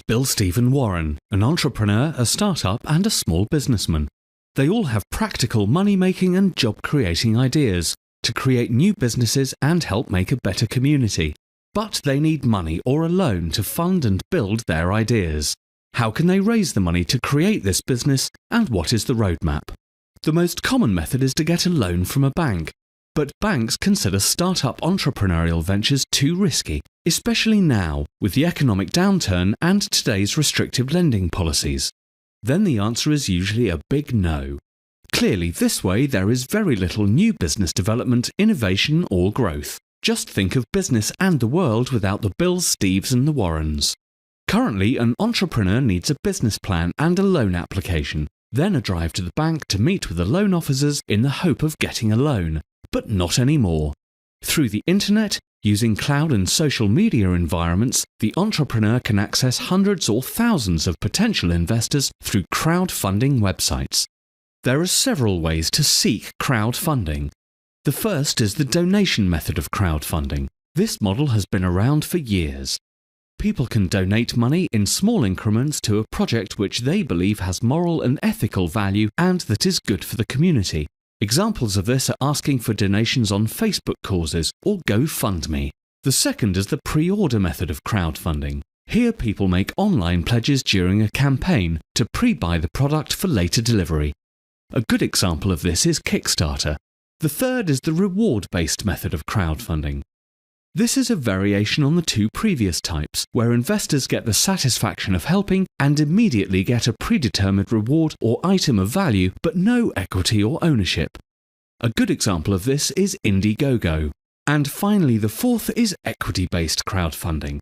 Bill, Steve and Warren, an entrepreneur, a startup and a small businessman. They all have practical money-making and job-creating ideas to create new businesses and help make a better community. But they need money or a loan to fund and build their ideas. How can they raise the money to create this business, and what is the roadmap? The most common method is to get a loan from a bank. But banks consider startup entrepreneurial ventures too risky, especially now with the economic downturn and today's restrictive lending policies. Then the answer is usually a big no. Clearly, this way there is very little new business development, innovation or growth. Just think of business and the world without the Bills, Steves and the Warrens. Currently, an entrepreneur needs a business plan and a loan application, then a drive to the bank to meet with the loan officers in the hope of getting a loan. But not anymore. Through the internet, using cloud and social media environments, the entrepreneur can access hundreds or thousands of potential investors through crowdfunding websites. There are several ways to seek crowdfunding. The first is the donation method of crowdfunding. This model has been around for years. People can donate money in small increments to a project which they believe has moral and ethical value and that is good for the community. Examples of this are asking for donations on Facebook causes or GoFundMe. The second is the pre-order method of crowdfunding. Here people make online pledges during a campaign to pre-buy the product for later delivery. A good example of this is Kickstarter. The third is the reward-based method of crowdfunding. This is a variation on the two previous types, where investors get the satisfaction of helping and immediately get a predetermined reward or item of value, but no equity or ownership. A good example of this is Indiegogo. And finally, the fourth is equity-based crowdfunding.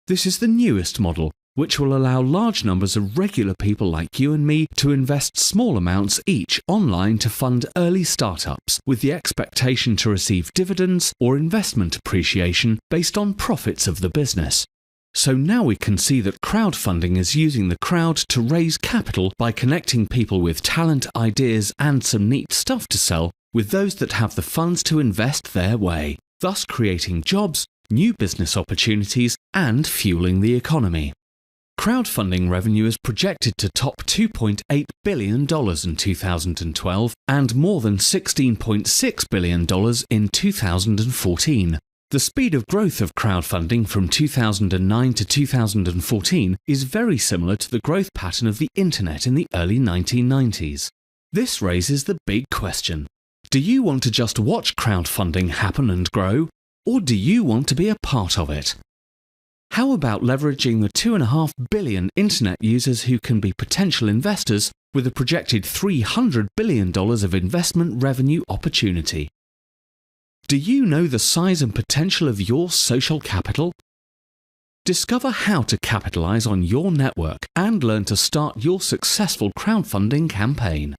This is the newest model, which will allow large numbers of regular people like you and me to invest small amounts each online to fund early startups with the expectation to receive dividends or investment appreciation based on profits of the business. So now we can see that crowdfunding is using the crowd to raise capital by connecting people with talent, ideas and some neat stuff to sell with those that have the funds to invest their way, thus creating jobs, new business opportunities and fueling the economy. Crowdfunding revenue is projected to top $2.8 billion in 2012 and more than $16.6 billion in 2014. The speed of growth of crowdfunding from 2009 to 2014 is very similar to the growth pattern of the internet in the early 1990s. This raises the big question. Do you want to just watch crowdfunding happen and grow, or do you want to be a part of it? How about leveraging the 2.5 billion internet users who can be potential investors with a projected $300 billion of investment revenue opportunity? Do you know the size and potential of your social capital? Discover how to capitalize on your network and learn to start your successful crowdfunding campaign.